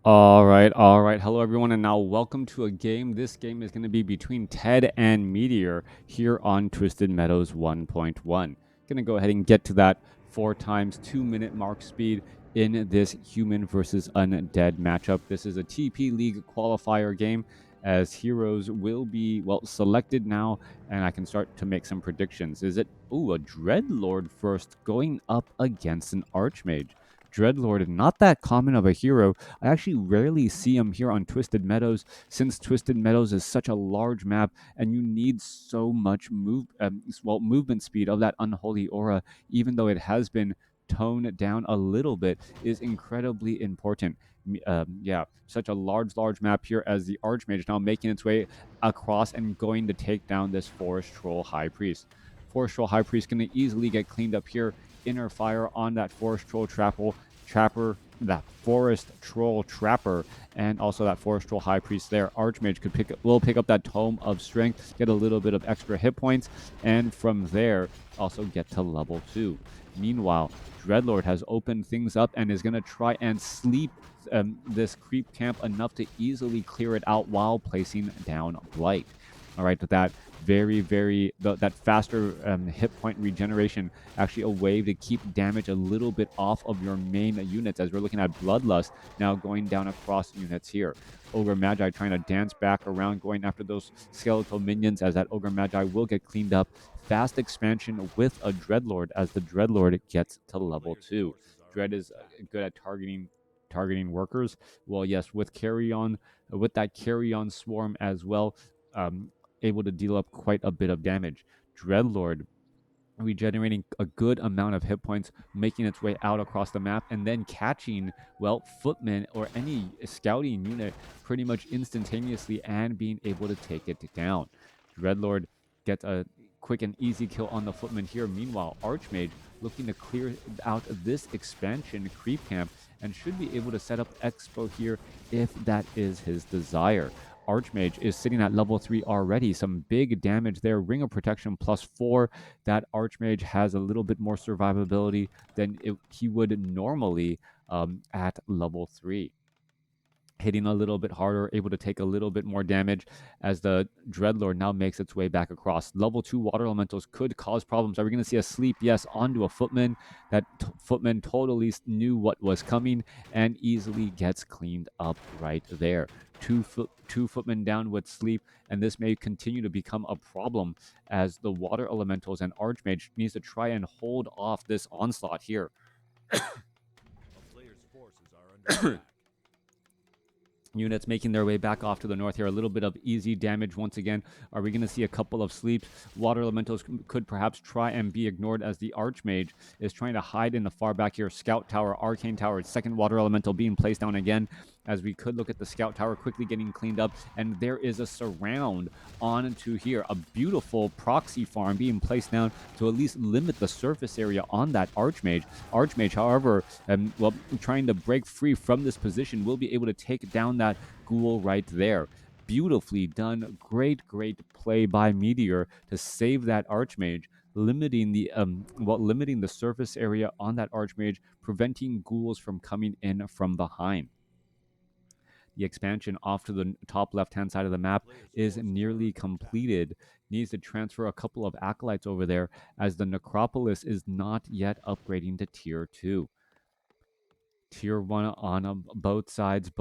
All right, all right. Hello, everyone, and now welcome to a game. This game is going to be between TeD and Meteor here on Twisted Meadows 1.1. Going to go ahead and get to that 4 times 2-minute mark speed in this human versus undead matchup. This is a TP League qualifier game, as heroes will be, well, selected now, and I can start to make some predictions. Is it, ooh, a Dreadlord first going up against an Archmage? Dreadlord, not that common of a hero. I actually rarely see him here on Twisted Meadows, since Twisted Meadows is such a large map and you need so much movement speed of that Unholy Aura, even though it has been toned down a little bit, is incredibly important. Yeah, such a large map here as the Archmage now making its way across and going to take down this Forest Troll High Priest. Forest Troll High Priest going to easily get cleaned up here. Inner fire on that Forest Troll that Forest Troll Trapper, and also that Forest Troll High Priest there. Archmage will pick up that Tome of Strength, get a little bit of extra hit points, and from there also get to level 2. Meanwhile, Dreadlord has opened things up and is going to try and sleep this creep camp enough to easily clear it out while placing down Blight. All right, that that faster hit point regeneration, actually a way to keep damage a little bit off of your main units, as we're looking at Bloodlust now going down across units here. Ogre Magi trying to dance back around, going after those skeletal minions, as that Ogre Magi will get cleaned up. Fast expansion with a Dreadlord, as the Dreadlord gets to level 2. Dread is good at targeting workers. Well, yes, with that carry on swarm as well, able to deal up quite a bit of damage. Dreadlord regenerating a good amount of hit points, making its way out across the map, and then catching, well, footmen or any scouting unit pretty much instantaneously and being able to take it down. Dreadlord gets a quick and easy kill on the footman here. Meanwhile, Archmage looking to clear out this expansion creep camp and should be able to set up Expo here if that is his desire. Archmage is sitting at level 3 already. Some big damage there. Ring of Protection +4. That Archmage has a little bit more survivability than he would normally at level 3. Hitting a little bit harder, able to take a little bit more damage as the Dreadlord now makes its way back across. Level 2 water elementals could cause problems. Are we going to see a sleep? Yes, onto a footman. That footman totally knew what was coming and easily gets cleaned up right there. Two footmen down with sleep, and this may continue to become a problem as the water elementals and Archmage needs to try and hold off this onslaught here. Units making their way back off to the north here. A little bit of easy damage once again. Are we going to see a couple of sleeps? Water elementals could perhaps try and be ignored as the Archmage is trying to hide in the far back here. Scout Tower, Arcane Tower, second water elemental being placed down again, as we could look at the Scout Tower quickly getting cleaned up, and there is a surround onto here. A beautiful proxy farm being placed down to at least limit the surface area on that Archmage. Archmage, however, trying to break free from this position, will be able to take down that ghoul right there. Beautifully done. Great play by Meteor to save that Archmage, limiting the surface area on that Archmage, preventing ghouls from coming in from behind. The expansion off to the top left-hand side of the map is nearly completed. Needs to transfer a couple of acolytes over there, as the Necropolis is not yet upgrading to Tier 2. Tier 1 on both sides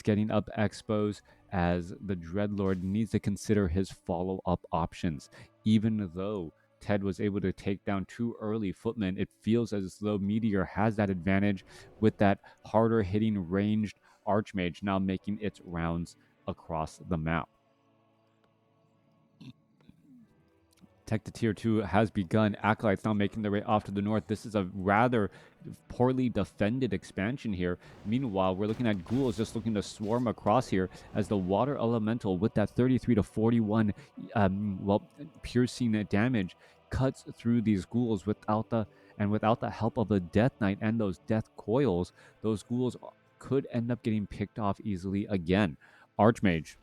getting up expos, as the Dreadlord needs to consider his follow-up options. Even though TeD was able to take down 2 early footmen, it feels as though Meteor has that advantage with that harder hitting ranged Archmage now making its rounds across the map. Tech to Tier 2 has begun. Acolytes now making their way off to the north. This is a rather poorly defended expansion here. Meanwhile, we're looking at ghouls just looking to swarm across here, as the water elemental with that 33 to 41 piercing damage cuts through these ghouls without the help of the Death Knight and those death coils. Those ghouls could end up getting picked off easily again. Archmage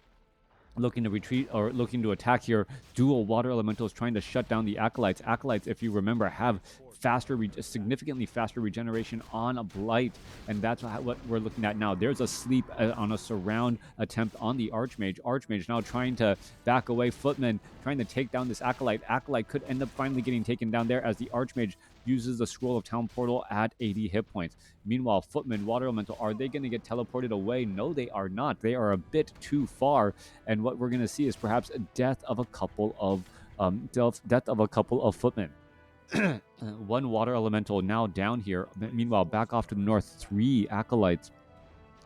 looking to retreat or looking to attack here. Dual water elementals trying to shut down the acolytes. Acolytes, if you remember, have significantly faster regeneration on a Blight, and that's what we're looking at now. There's a sleep on a surround attempt on the Archmage. Archmage now trying to back away. Footman trying to take down this Acolyte. Acolyte could end up finally getting taken down there as the Archmage uses the Scroll of Town Portal at 80 hit points. Meanwhile, Footman, Water Elemental, are they going to get teleported away? No, they are not. They are a bit too far, and what we're going to see is perhaps a death of a couple of Footmen. One Water Elemental now down here. Meanwhile, back off to the north, 3 Acolytes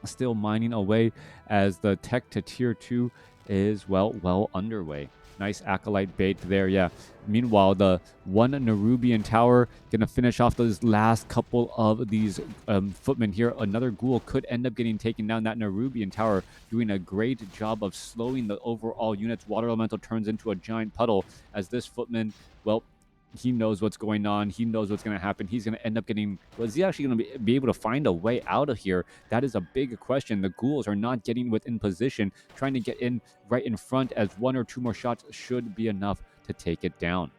still mining away as the tech to tier 2 is well underway. Nice Acolyte bait there, yeah. Meanwhile, the one Nerubian tower gonna finish off those last couple of these footmen here. Another ghoul could end up getting taken down. That Nerubian tower doing a great job of slowing the overall units. Water Elemental turns into a giant puddle as this footman, well, he knows what's going on. He knows what's going to happen. He's going to end up getting... Was he actually going to be able to find a way out of here? That is a big question. The ghouls are not getting within position, trying to get in right in front, as 1 or 2 more shots should be enough to take it down.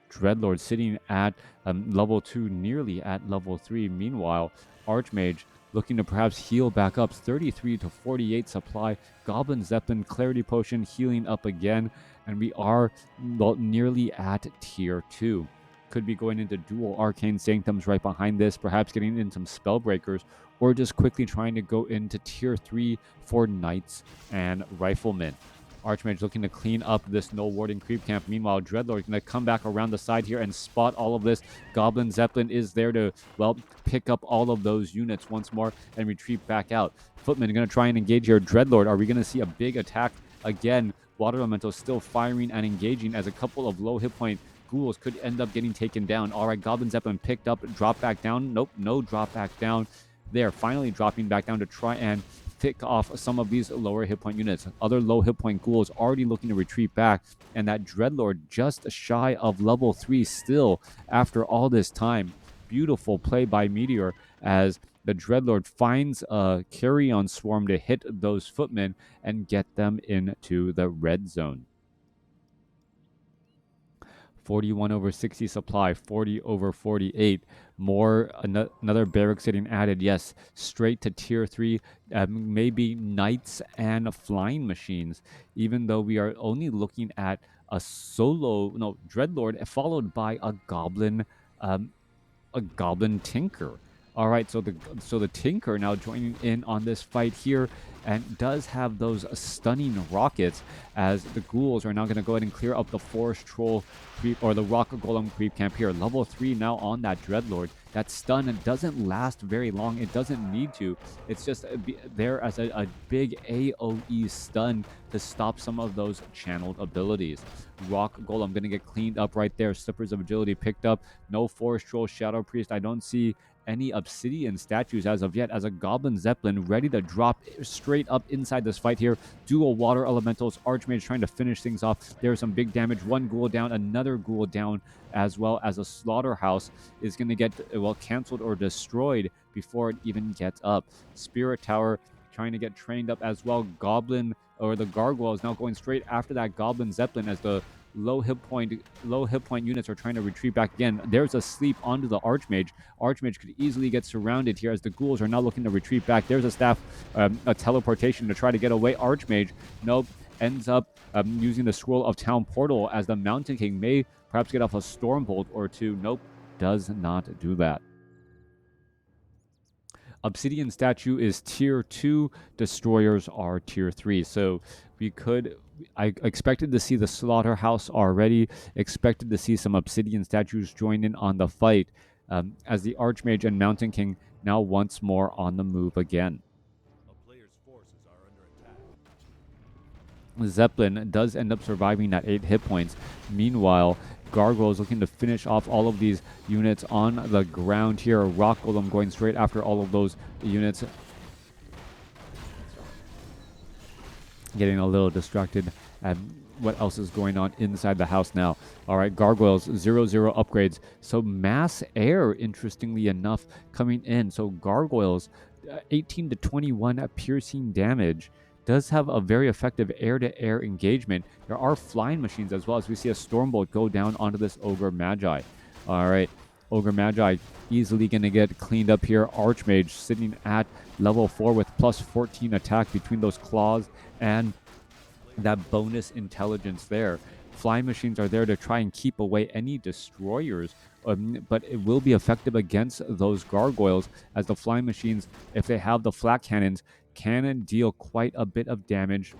Dreadlord sitting at level 2, nearly at level 3. Meanwhile, Archmage looking to perhaps heal back up. 33 to 48 supply. Goblin Zeppelin, Clarity Potion, healing up again. And we are nearly at tier 2. Could be going into dual Arcane Sanctums right behind this, perhaps getting in some Spellbreakers, or just quickly trying to go into tier 3 for Knights and Riflemen. Archmage looking to clean up this no warding creep camp. Meanwhile, Dreadlord going to come back around the side here and spot all of this. Goblin Zeppelin is there to, well, pick up all of those units once more and retreat back out. Footman going to try and engage here. Dreadlord, are we going to see a big attack again? Water Elemental still firing and engaging as a couple of low hit point ghouls could end up getting taken down. All right, Goblin Zeppelin picked up, drop back down. Nope, no drop back down. They're finally dropping back down to try and pick off some of these lower hit point units. Other low hit point ghouls already looking to retreat back, and that Dreadlord just shy of level 3 still after all this time. Beautiful play by Meteor as the Dreadlord finds a carry-on swarm to hit those footmen and get them into the red zone. 41 over 60 supply, 40 over 48. More, another barracks getting added. Yes, straight to tier 3. Maybe Knights and Flying Machines, even though we are only looking at a Dreadlord followed by a Goblin Tinker. All right, so the Tinker now joining in on this fight here, and does have those stunning rockets as the ghouls are now going to go ahead and clear up the Forest Troll creep, or the Rock Golem creep camp here. Level 3 now on that Dreadlord. That stun doesn't last very long. It doesn't need to. It's just there as a big AoE stun to stop some of those channeled abilities. Rock Golem going to get cleaned up right there. Slippers of Agility picked up. No Forest Troll, Shadow Priest. I don't see any Obsidian statues as of yet, as a Goblin Zeppelin ready to drop straight up inside this fight here. Dual Water Elementals. Archmage trying to finish things off. There's some big damage. One ghoul down, another ghoul down, as well as a Slaughterhouse is going to get, well, canceled or destroyed before it even gets up. Spirit Tower trying to get trained up as well. Goblin, or the Gargoyle, is now going straight after that Goblin Zeppelin as the low hit point units are trying to retreat back again. There's a sleep onto the Archmage. Archmage could easily get surrounded here as the ghouls are now looking to retreat back. There's a staff, a teleportation to try to get away. Archmage, nope, ends up using the Scroll of Town Portal as the Mountain King may perhaps get off a Stormbolt or two. Nope, does not do that. Obsidian statue is tier 2. Destroyers are tier 3. So I expected to see the Slaughterhouse already. Expected to see some Obsidian statues join in on the fight as the Archmage and Mountain King now once more on the move again. A player's forces are under attack. Zeppelin does end up surviving at 8 hit points. Meanwhile, Gargoyle is looking to finish off all of these units on the ground here. Rock Golem going straight after all of those units. Getting a little distracted at what else is going on inside the house now. All right, Gargoyles, 0/0 upgrades. So Mass Air, interestingly enough, coming in. So Gargoyles, 18 to 21 piercing damage. Does have a very effective air-to-air engagement. There are flying machines as well, as we see a Stormbolt go down onto this Ogre Magi. All right, Ogre Magi easily going to get cleaned up here. Archmage sitting at level 4 with plus 14 attack between those claws and that bonus intelligence there. Flying machines are there to try and keep away any destroyers, but it will be effective against those gargoyles, as the flying machines, if they have the flat cannons, can deal quite a bit of damage,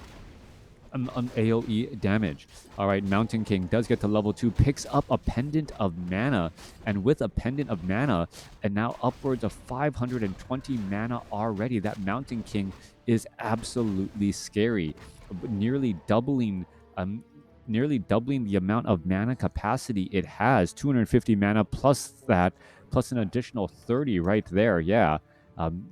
AoE damage. All right, Mountain King does get to level 2, picks up a Pendant of Mana, and with a Pendant of Mana, and now upwards of 520 mana already, that Mountain King is absolutely scary, nearly doubling the amount of mana capacity it has. 250 mana plus that, plus an additional 30 right there. Yeah.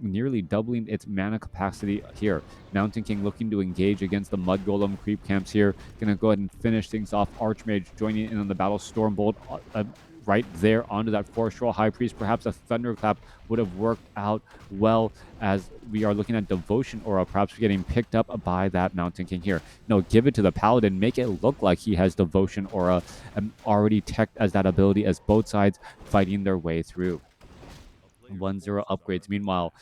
Nearly doubling its mana capacity here. Mountain King looking to engage against the Mud Golem creep camps here. Gonna go ahead and finish things off. Archmage joining in on the battle. Stormbolt right there onto that Forest Troll High Priest. Perhaps a Thunderclap would have worked out well, as we are looking at Devotion Aura perhaps getting picked up by that Mountain King here. No, give it to the Paladin. Make it look like he has Devotion Aura already teched as that ability, as both sides fighting their way through. 1-0 upgrades. Meanwhile,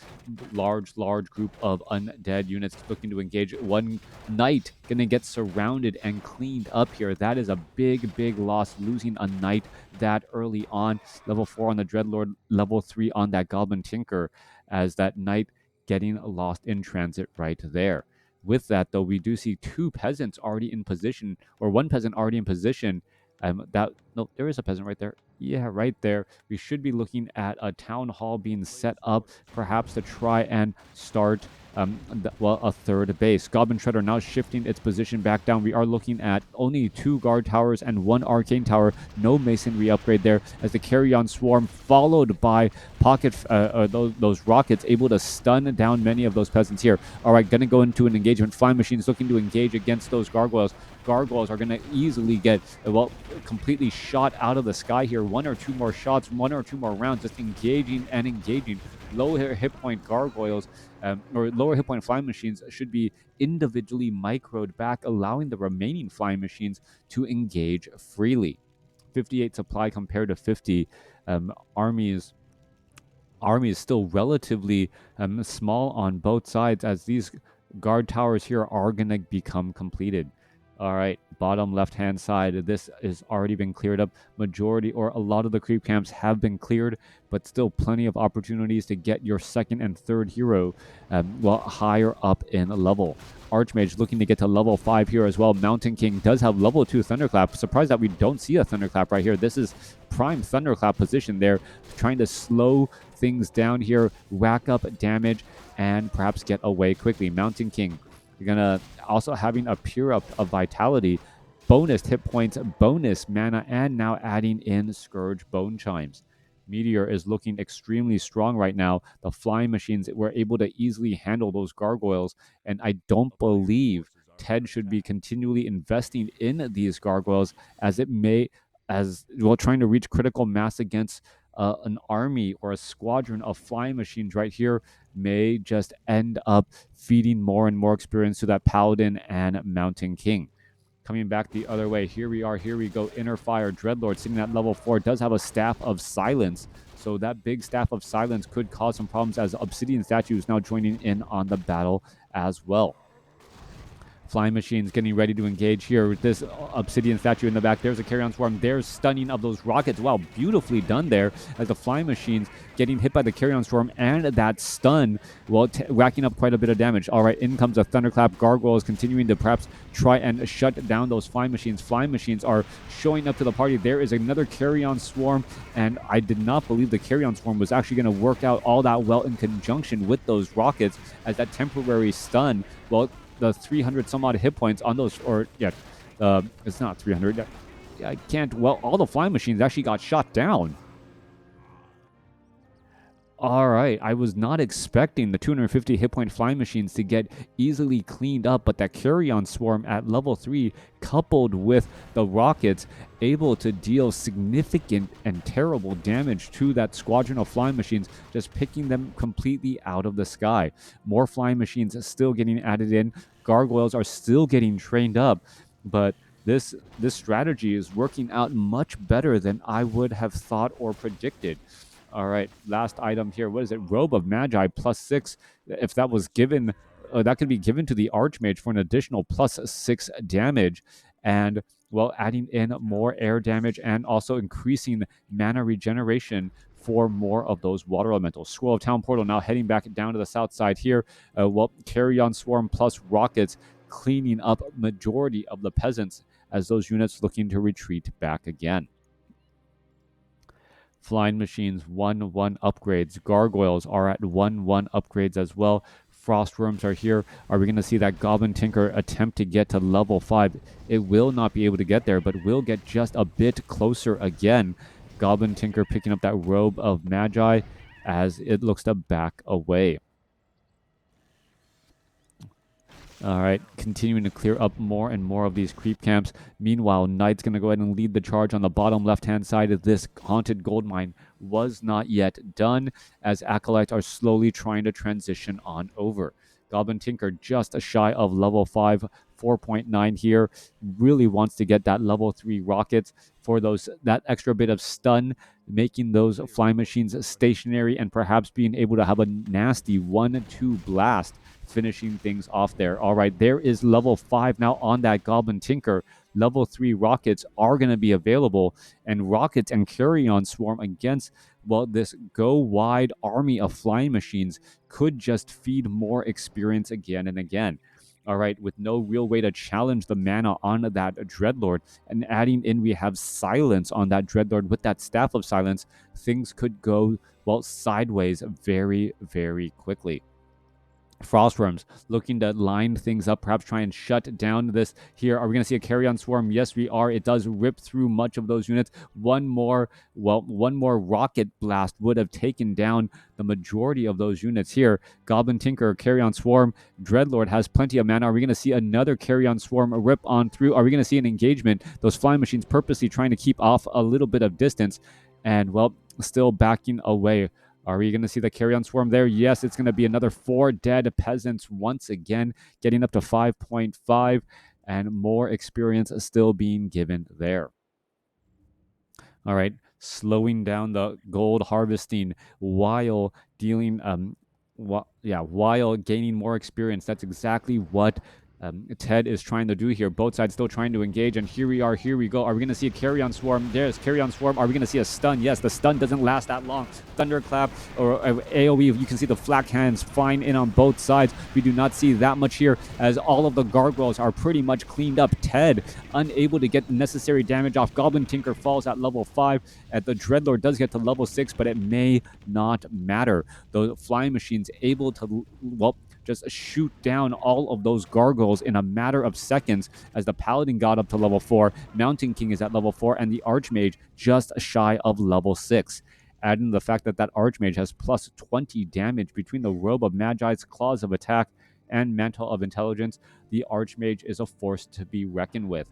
large group of undead units looking to engage. One knight gonna get surrounded and cleaned up here. That is a big loss, losing a knight that early on. Level 4 on the Dreadlord, level 3 on that Goblin Tinker, as that knight getting lost in transit right there. With that, though, we do see two peasants already in position, or one peasant already in position. No, there is a peasant right there. Yeah, right there. We should be looking at a town hall being set up, perhaps to try and start a third base. Goblin Shredder now shifting its position back down. We are looking at only 2 guard towers and 1 arcane tower. No masonry upgrade there, as the Carrion Swarm, followed by those rockets, able to stun down many of those peasants here. All right, going to go into an engagement. Flying machines looking to engage against those gargoyles. Gargoyles are going to easily get, completely shot out of the sky here. 1 or 2 more shots, 1 or 2 more rounds, just engaging. Lower hit point gargoyles, or lower hit point flying machines, should be individually microed back, allowing the remaining flying machines to engage freely. 58 supply compared to 50. Army is still relatively small on both sides, as these guard towers here are going to become completed. All right, bottom left-hand side, this has already been cleared up. Majority, or a lot of the creep camps have been cleared, but still plenty of opportunities to get your second and third hero higher up in level. Archmage looking to get to level 5 here as well. Mountain King does have level 2 Thunderclap. Surprised that we don't see a Thunderclap right here. This is prime Thunderclap position there, trying to slow things down here, rack up damage, and perhaps get away quickly. Mountain King, you're gonna also having a Pure Up of Vitality, bonus hit points, bonus mana, and now adding in Scourge Bone Chimes. Meteor is looking extremely strong right now. The flying machines were able to easily handle those gargoyles, and I don't believe TeD should be continually investing in these gargoyles, as trying to reach critical mass against an army or a squadron of flying machines right here may just end up feeding more and more experience to that Paladin and Mountain King. Coming back the other way, here we go. Inner Fire Dreadlord sitting at level 4 does have a Staff of Silence, so that big Staff of Silence could cause some problems, as Obsidian Statue is now joining in on the battle as well. Flying machines getting ready to engage here with this Obsidian Statue in the back. There's a Carrion Swarm. There's stunning of those rockets. Wow, beautifully done there, as the flying machines getting hit by the Carrion Swarm and that stun, racking up quite a bit of damage. All right, in comes a Thunderclap. Gargoyles continuing to perhaps try and shut down those flying machines. Flying machines are showing up to the party. There is another Carrion Swarm, and I did not believe the Carrion Swarm was actually going to work out all that well in conjunction with those rockets, as that temporary stun, the 300 some odd hit points on those, it's not 300. I can't. All the flying machines actually got shot down. All right, I was not expecting the 250 hit point flying machines to get easily cleaned up, but that Carrion Swarm at level 3, coupled with the rockets, able to deal significant and terrible damage to that squadron of flying machines, just picking them completely out of the sky. More flying machines still getting added in. Gargoyles are still getting trained up, but this strategy is working out much better than I would have thought or predicted. All right, last item here. What is it? Robe of Magi +6. If that was given, that could be given to the Archmage for an additional +6 damage. And, well, adding in more air damage and also increasing mana regeneration for more of those water elementals. Scroll of Town Portal now heading back down to the south side here. Well, Carrion Swarm plus rockets cleaning up majority of the peasants as those units looking to retreat back again. Flying machines 1-1 upgrades. Gargoyles are at 1-1 upgrades as well. Frostworms are here. Are we going to see that Goblin Tinker attempt to get to level 5? It will not be able to get there, but will get just a bit closer again. Goblin Tinker picking up that Robe of Magi as it looks to back away. All right, continuing to clear up more and more of these creep camps. Meanwhile, Knight's going to go ahead and lead the charge on the bottom left-hand side of this haunted gold mine. Was not yet done, as Acolytes are slowly trying to transition on over. Goblin Tinker just shy of level 5, 4.9 here. Really wants to get that level 3 rockets for that extra bit of stun, making those flying machines stationary and perhaps being able to have a nasty 1-2 blast, finishing things off there. All right, there is level 5 now on that Goblin Tinker. Level 3 rockets are going to be available, and rockets and Carrion Swarm against, well, this go-wide army of flying machines could just feed more experience again and again. All right, with no real way to challenge the mana on that Dreadlord, and adding in, we have Silence on that Dreadlord with that Staff of Silence, things could go, well, sideways very, very quickly. Frostworms looking to line things up, perhaps try and shut down this here. Are we going to see a Carrion Swarm? Yes, we are. It does rip through much of those units. One more rocket blast would have taken down the majority of those units here. Goblin Tinker, Carrion Swarm, Dreadlord has plenty of mana. Are we going to see another Carrion Swarm rip on through? Are we going to see an engagement? Those flying machines purposely trying to keep off a little bit of distance and, well, still backing away. Are we going to see the Carrion Swarm there? Yes, it's going to be another 4 dead peasants once again, getting up to 5.5, and more experience still being given there. All right, slowing down the gold harvesting while dealing, while gaining more experience. That's exactly what TeD is trying to do here. Both sides still trying to engage, and here we are, here we go. Are we going to see a Carrion Swarm? There's Carrion Swarm. Are we going to see a stun? Yes, the stun doesn't last that long. Thunderclap or AoE, you can see the flak hands flying in on both sides. We do not see that much here, as all of the gargoyles are pretty much cleaned up. TeD unable to get the necessary damage off. Goblin Tinker falls at level 5. The Dreadlord does get to level 6, but it may not matter. The flying machines able to, well, just shoot down all of those gargoyles in a matter of seconds, as the Paladin got up to level 4, Mountain King is at level 4, and the Archmage just shy of level 6. Adding the fact that that Archmage has plus 20 damage between the Robe of Magi's Claws of Attack and Mantle of Intelligence, the Archmage is a force to be reckoned with.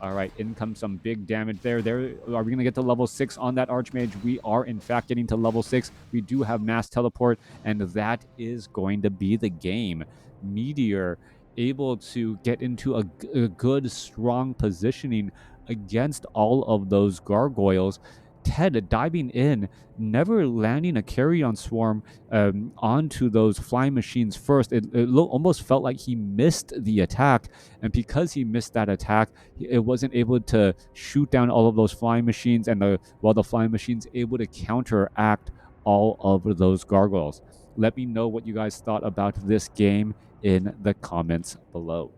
All right, in comes some big damage there. Are we going to get to level 6 on that Archmage? We are, in fact, getting to level 6. We do have Mass Teleport, and that is going to be the game. Meteor able to get into a good, strong positioning against all of those gargoyles. TeD diving in, never landing a Carrion Swarm onto those flying machines first. It almost felt like he missed the attack, and because he missed that attack, it wasn't able to shoot down all of those flying machines, and the flying machines able to counteract all of those gargoyles. Let me know what you guys thought about this game in the comments below.